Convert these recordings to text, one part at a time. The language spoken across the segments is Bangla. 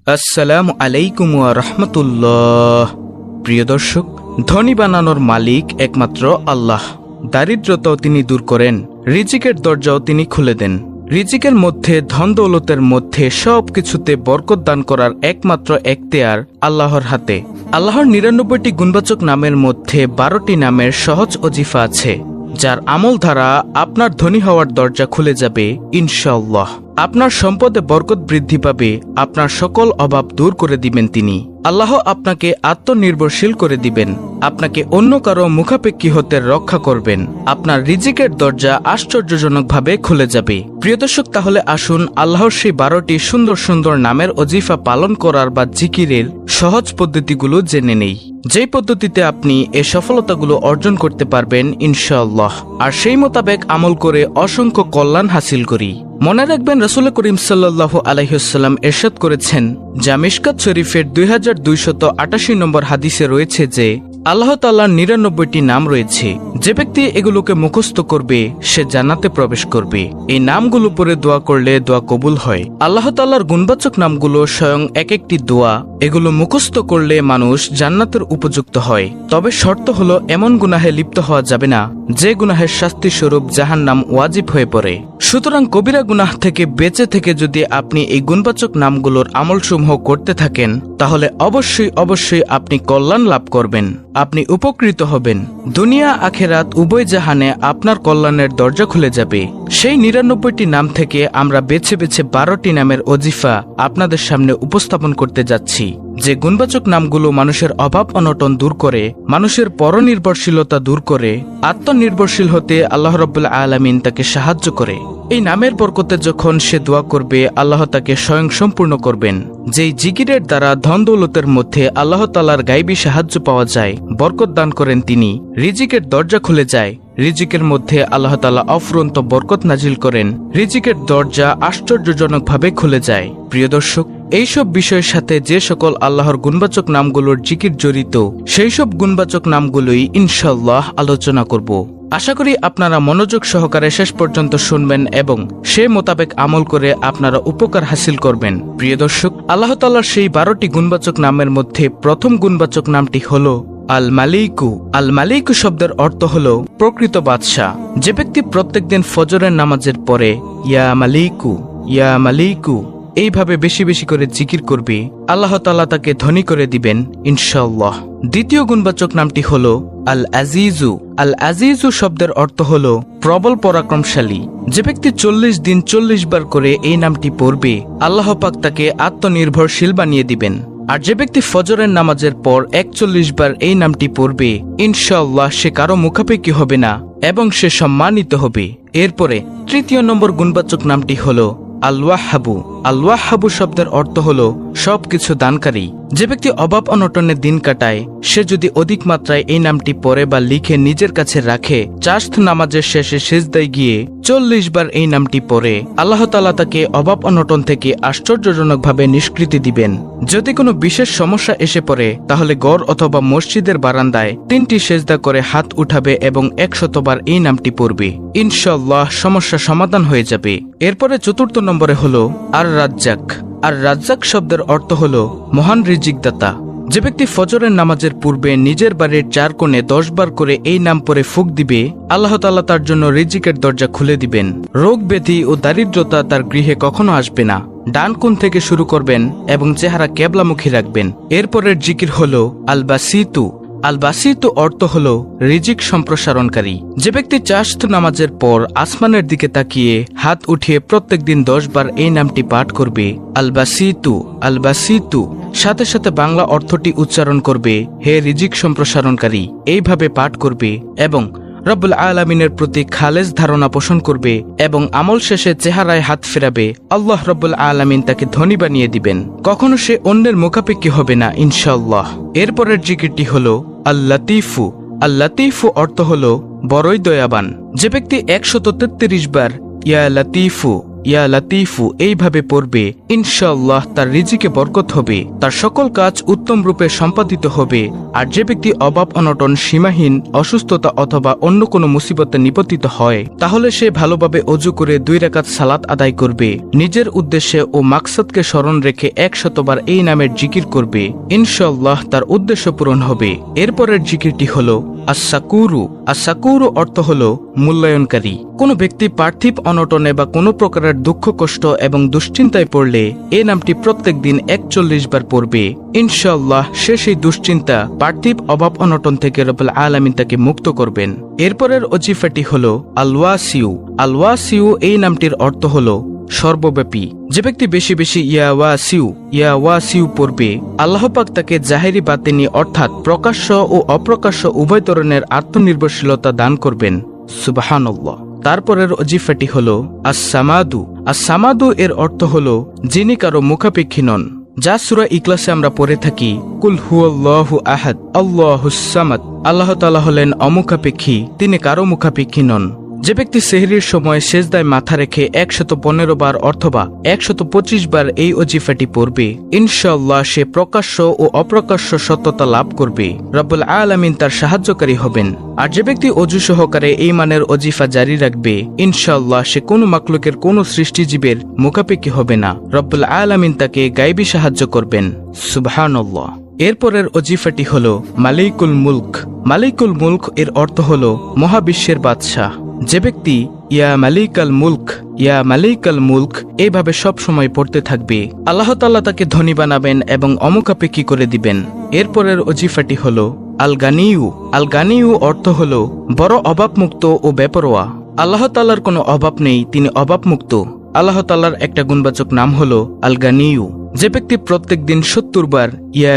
আসসালামু আলাইকুম ওয়া রাহমাতুল্লাহ। প্রিয় দর্শক, ধনী বানানোর মালিক একমাত্র আল্লাহ। দারিদ্রতাও তিনি দূর করেন, রিজিকের দরজাও তিনি খুলে দেন। রিজিকের মধ্যে, ধন দৌলতের মধ্যে সবকিছুতে বরকত দান করার একমাত্র এখতিয়ার আল্লাহর হাতে। আল্লাহর ৯৯টি গুণবাচক নামের মধ্যে ১২টি নামের সহজ ওজিফা আছে, যার আমল দ্বারা আপনার ধনী হওয়ার দরজা খুলে যাবে ইনশাআল্লাহ। আপনার সম্পদে বরকত বৃদ্ধি পাবে, আপনার সকল অভাব দূর করে দিবেন তিনি। আল্লাহ আপনাকে আত্মনির্ভরশীল করে দিবেন, আপনাকে অন্য কারো মুখাপেক্ষী হতে রক্ষা করবেন। আপনার রিজিকের দরজা আশ্চর্যজনকভাবে খুলে যাবে। প্রিয় দর্শক, তাহলে আসুন আল্লাহর সেই ১২টি সুন্দর সুন্দর নামের ওজিফা পালন করার বা জিকিরের সহজ পদ্ধতিগুলো জেনে নেই, যেই পদ্ধতিতে আপনি এই সফলতাগুলো অর্জন করতে পারবেন ইনশাআল্লাহ। আর সেই মোতাবেক আমল করে অসংখ্য কল্যাণ হাসিল করি। মনে রাখবেন, রাসূল করিম সাল্লাল্লাহু আলাইহি ওয়াসাল্লাম ইরশাদ করেছেন, যা মিশকাত শরীফের ২২৮৮ নম্বর হাদিসে রয়েছে যে আল্লাহ তাআলার ৯৯টি নাম রয়েছে। যে ব্যক্তি এগুলোকে মুখস্থ করবে সে জান্নাতে প্রবেশ করবে। এই নামগুলো পড়ে দোয়া করলে দোয়া কবুল হয়। আল্লাহ তাআলার গুণবাচক নামগুলো স্বয়ং এক একটি দোয়া। এগুলো মুখস্থ করলে মানুষ জান্নাতের উপযুক্ত হয়। তবে শর্ত হলো, এমন গুনাহে লিপ্ত হওয়া যাবে না যে গুনাহের শাস্তি স্বরূপ জাহান্নাম ওয়াজিব হয়ে পড়ে। সুতরাং কবিরা গুনাহ থেকে বেঁচে থেকে যদি আপনি এই গুণবাচক নামগুলোর আমলসমূহ করতে থাকেন, তাহলে অবশ্যই অবশ্যই আপনি কল্যাণ লাভ করবেন, আপনি উপকৃত হবেন। দুনিয়া আখেরাত উভয় জাহানে আপনার কল্যাণের দরজা খুলে যাবে। সেই ৯৯টি নাম থেকে আমরা বেছে বেছে ১২টি নামের ওজিফা আপনাদের সামনে উপস্থাপন করতে যাচ্ছি, যে গুণবাচক নামগুলো মানুষের অভাব অনটন দূর করে, মানুষের পরনির্ভরশীলতা দূর করে, আত্মনির্ভরশীল হতে আল্লাহ রাব্বুল আলামিন তাকে সাহায্য করে। এই নামের বরকতে যখন সে দোয়া করবে, আল্লাহ তাকে স্বয়ং সম্পূর্ণ করবেন। যেই জিকিরের দ্বারা ধন দৌলতের মধ্যে আল্লাহ তাআলার গায়বী সাহায্য পাওয়া যায়, বরকত দান করেন তিনি, রিজিকের দরজা খুলে যায়, রিজিকের মধ্যে আল্লাহ তাআলা অফুরন্ত বরকত নাজিল করেন, রিজিকের দরজা আশ্চর্যজনকভাবে খুলে যায়। প্রিয় দর্শক, এইসব বিষয়ের সাথে যে সকল আল্লাহর গুণবাচক নামগুলোর জিকির জড়িত, সেই সব গুণবাচক নামগুলোই ইনশাআল্লাহ আলোচনা করব। আশা করি আপনারা মনোযোগ সহকারে শেষ পর্যন্ত শুনবেন এবং সে মোতাবেক আমল করে আপনারা উপকার হাসিল করবেন। প্রিয় দর্শক, আল্লাহ তাআলার সেই ১২টি গুণবাচক নামের মধ্যে প্রথম গুণবাচক নামটি হল আল মালিকু। আল মালিকু শব্দের অর্থ হল প্রকৃত বাদশাহ। যে ব্যক্তি প্রত্যেকদিন ফজরের নামাজের পরে ইয়া মালিকু ইয়া মালিকু এইভাবে বেশি বেশি করে জিকির করবে, আল্লাহ তাআলা তাকে ধনী করে দিবেন ইনশাআল্লাহ। দ্বিতীয় গুণবাচক নামটি হল আল আজিজু। আল আজিজু শব্দের অর্থ হল প্রবল পরাক্রমশালী। যে ব্যক্তি ৪০ দিন ৪০ বার করে এই নামটি পড়বে, আল্লাহ পাক তাকে আত্মনির্ভরশীল বানিয়ে দিবেন। আর যে ব্যক্তি ফজরের নামাজের পর ৪১ বার এই নামটি পড়বে, ইনশাআল্লাহ সে কারো মুখাপেক্ষী হবে না এবং সে সম্মানিত হবে। এরপরে তৃতীয় নম্বর গুণবাচক নামটি হল আল ওয়াহ্হাবু। আল ওয়াহ্হাবু শব্দের অর্থ হল সবকিছু দানকারী। যে ব্যক্তি অভাব অনটনে দিন কাটায়, সে যদি অধিক মাত্রায় এই নামটি পড়ে বা লিখে নিজের কাছে রাখে, চাশত নামাজের শেষে সিজদায় গিয়ে ৪০ বার এই নামটি পড়ে, আল্লাহ তাআলা তাকে অভাব অনটন থেকে আশ্চর্যজনকভাবে নিষ্কৃতি দিবেন। যদি কোনো বিশেষ সমস্যা এসে পড়ে, তাহলে গড় অথবা মসজিদের বারান্দায় ৩টি সেজদা করে হাত উঠাবে এবং ১০০ বার এই নামটি পড়বে, ইনশাআল্লাহ সমস্যা সমাধান হয়ে যাবে। এরপরে চতুর্থ নম্বরে হল আর রাজ্জাক। আর রাজ্জাক শব্দের অর্থ হল মহান রিজিকদাতা। যে ব্যক্তি ফজরের নামাজের পূর্বে নিজের বাড়ির ৪ কোণে ১০ বার করে এই নাম পড়ে ফুঁক দিবে, আল্লাহ তাআলা তার জন্য রিজিকের দরজা খুলে দিবেন। রোগ ব্যাধি ও দারিদ্রতা তার গৃহে কখনো আসবে না। ডান কোণ থেকে শুরু করবেন এবং চেহারা কেবলামুখী রাখবেন। এরপরের জিকির হল আল বাসিতু। আল বাসিতু অর্থ হল রিজিক সম্প্রসারণকারী। যে ব্যক্তি চাশত নামাজের পর আসমানের দিকে তাকিয়ে হাত উঠিয়ে প্রত্যেকদিন ১০ বার এই নামটি পাঠ করবে, আল বাসিতু আল বাসিতু, সাথে সাথে বাংলা অর্থটি উচ্চারণ করবে, হে রিজিক সম্প্রসারণকারী, এইভাবে পাঠ করবে এবং রব্বুল আলামিনের প্রতি খালেজ ধারণা পোষণ করবে এবং আমল শেষে চেহারায় হাত ফেরাবে, আল্লাহ রব্বুল আলামিন তাকে ধনী বানিয়ে দিবেন। কখনো সে অন্যের মুখাপেক্ষী হবে না ইনশাআল্লাহ। এরপরের জিকিরটি হল আল লাতিফু। আল লাতিফু অর্থ হল বড়ই দয়াবান। যে ব্যক্তি ১৩৩ বার ইয়া লাতিফু ইয়া লাতিফু এইভাবে পড়বে, ইনশাআল্লাহ তার রিজিকে বরকত হবে, তার সকল কাজ উত্তম রূপে সম্পাদিত হবে। আর যে ব্যক্তি অভাব অনটন, সীমাহীন অসুস্থতা অথবা অন্য কোনো মুসিবতে নিপতিত হয়, তাহলে সে ভালোভাবে অজু করে 2 রাকাত সালাত আদায় করবে, নিজের উদ্দেশ্যে ও মাকসাদকে স্মরণ রেখে 100 বার এই নামের জিকির করবে, ইনশাআল্লাহ তার উদ্দেশ্য পূরণ হবে। এরপরের জিকিরটি হলো আস-সাকুরু। আস-সাকুরু অর্থ হলো মূল্যায়নকারী। কোনো ব্যক্তি পার্থিব অনটনে বা কোনো প্রকারের দুঃখ কষ্ট এবং দুশ্চিন্তায় পড়লে এই নামটি প্রত্যেক দিন 41 বার পড়বে, ইনশাআল্লাহ সে সেই দুশ্চিন্তা, পার্থিব অভাব অনটন থেকে রব্বুল আলামিন তাকে মুক্ত করবেন। এরপরের ওজিফাটি হলো আল-ওয়াসিউ। আল-ওয়াসিউ এই নামটির অর্থ হলো সর্বব্যাপী। যে ব্যক্তি বেশি বেশি ইয়া ওয়াসিউ পড়বে, আল্লাহ পাক তাকে জাহেরি বাতিনি অর্থাৎ প্রকাশ্য ও অপ্রকাশ্য উভয় ধরনের আত্মনির্ভরশীলতা দান করবেন। সুবহানাল্লাহ। তারপরের ওজিফাটি হলো আস-সামাদু। আস-সামাদু এর অর্থ হলো যিনি কারো মুখাপেক্ষী নন, যা সূরা ইখলাসে আমরা পড়ে থাকি, কুল হুয়াল্লাহু আহাদ আল্লাহুস সামাদ। আল্লাহ তাআলা হলেন অমুখাপেক্ষী, তিনি কারো মুখাপেক্ষী নন। যে ব্যক্তি সেহরির সময় সেজদায় মাথা রেখে 115 বার অথবা 125 বার এই ওজিফাটি পড়বে, ইনশাআল্লাহ সে প্রকাশ্য ও অপ্রকাশ্য সত্যতা লাভ করবে, রব্বুল আলামিন তার সাহায্যকারী হবেন। আর যে ব্যক্তি অজু সহকারে এই মানের ওজিফা জারি রাখবে, ইনশাআল্লাহ সে কোনো মাখলুকের কোনো সৃষ্টিজীবের মুখাপেক্ষী হবে না, রব্বুল আলামিন তাকে গায়বী সাহায্য করবেন। সুবহানাল্লাহ। এরপরের ওজিফাটি হলো মালিকুল মুলক। মালিকুল মুলক এর অর্থ হলো মহাবিশ্বের বাদশাহ। যে ব্যক্তি ইয়া মালিকাল মুলক এইভাবে সব সময় পড়তে থাকবে, আল্লাহ তাআলা তাকে ধনী বানাবেন এবং অমুখাপেক্ষী করে দিবেন। এরপরের ওজিফাটি হলো আল গানিউ। আল গানিউ অর্থ হলো বড় অভাবমুক্ত ও বেপরোয়া। আল্লাহ তাআলার কোনো অভাব নেই, তিনি অভাবমুক্ত। আল্লাহ তাআলার একটা গুণবাচক নাম হলো আল গানিউ। যে ব্যক্তি প্রত্যেক দিন 70 বার ইয়া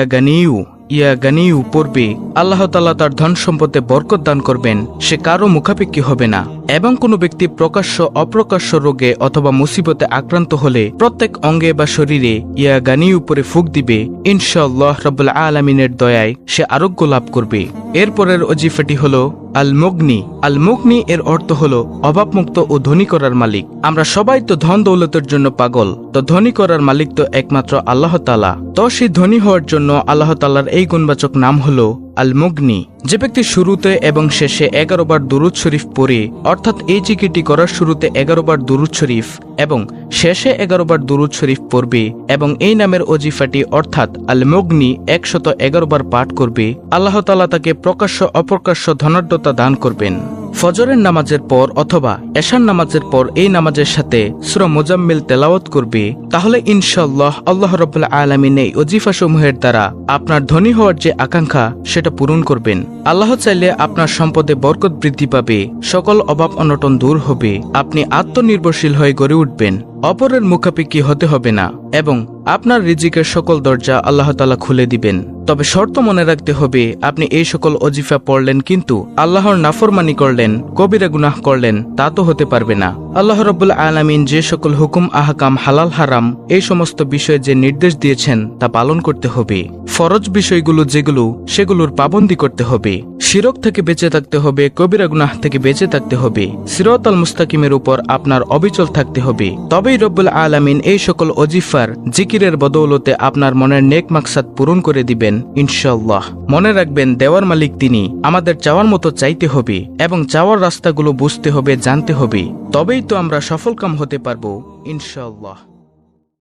গানিউ পড়বে, আল্লাহ তাআলা তার ধন সম্পদে বরকত দান করবেন, সে কারো মুখাপেক্ষী হবে না। এবং কোনো ব্যক্তি প্রকাশ্য অপ্রকাশ্য রোগে অথবা মুসিবতে আক্রান্ত হলে প্রত্যেক অঙ্গে বা শরীরে ইয়া গানিউ পরে ফুঁক দিবে, ইনশাআল্লাহ রব্বুল আলামিনের দয়ায় সে আরোগ্য লাভ করবে। এরপরের ওজিফাটি হলো আল মুগনি। আল মুগনি এর অর্থ হলো অভাবমুক্ত ও ধনী করার মালিক। আমরা সবাই তো ধন দৌলতের জন্য পাগল, তো ধনী করার মালিক তো একমাত্র আল্লাহ তাআলা। তো সেই ধনী হওয়ার জন্য আল্লাহ তাআলার এই গুণবাচক নাম হলো আল মুগনি। যে ব্যক্তি শুরুতে এবং শেষে 11 বার দুরূদ শরীফ পড়ে, অর্থাৎ এই জিকিরটি করার শুরুতে 11 বার দুরূদ শরীফ এবং শেষে 11 বার দুরূদ শরীফ পড়বে এবং এই নামের ওজিফাটি অর্থাৎ আল মুগনি 111 বার পাঠ করবে, আল্লাহ তাআলা তাকে প্রকাশ্য অপ্রকাশ্য ধনাঢ্যতা দান করবেন। ফজরের নামাজের পর অথবা এশার নামাজের পর এই নামাজের সাথে সূরা মুজাম্মিল তেলাওয়াত করবে, তাহলে ইনশাআল্লাহ আল্লাহ রাব্বুল আলামিন এই ওজিফা সমূহের দ্বারা আপনার ধনী হওয়ার যে আকাঙ্ক্ষা সেটা পূরণ করবেন। আল্লাহ চাইলে আপনার সম্পদে বরকত বৃদ্ধি পাবে, সকল অভাব অনটন দূর হবে, আপনি আত্মনির্ভরশীল হয়ে গড়ে উঠবেন, অপরের মুখাপেক্ষী হতে হবে না এবং আপনার রিজিকের সকল দরজা আল্লাহ তাআলা খুলে দিবেন। তবে শর্ত মনে রাখতে হবে, আপনি এই সকল ওজিফা পড়লেন কিন্তু আল্লাহর নাফরমানি করলেন, কবিরা গুনাহ করলেন, তা তো হতে পারবে না। আল্লাহ রাব্বুল আলামিন যে সকল হুকুম আহকাম, হালাল হারাম এই সমস্ত বিষয়ে যে নির্দেশ দিয়েছেন তা পালন করতে হবে। ফরজ বিষয়গুলো যেগুলো সেগুলোর পাবন্দি করতে হবে। শিরক থেকে বেঁচে থাকতে হবে, কবিরা গুনাহ থেকে বেঁচে থাকতে হবে, সিরাতাল মুস্তাকিমের উপর আপনার অবিচল থাকতে হবে। তবেই রব্বুল আলামিন এই সকল ওজিফার জিকিরের বদৌলতে আপনার মনের নেক মাকসাদ পূরণ করে দিবেন ইনশাআল্লাহ। মনে রাখবেন, দেওয়ার মালিক তিনি, আমাদের চাওয়ার মতো চাইতে হবে এবং চাওয়ার রাস্তাগুলো বুঝতে হবে, জানতে হবে, তবেই তো আমরা সফলকাম হতে পারবো ইনশাআল্লাহ।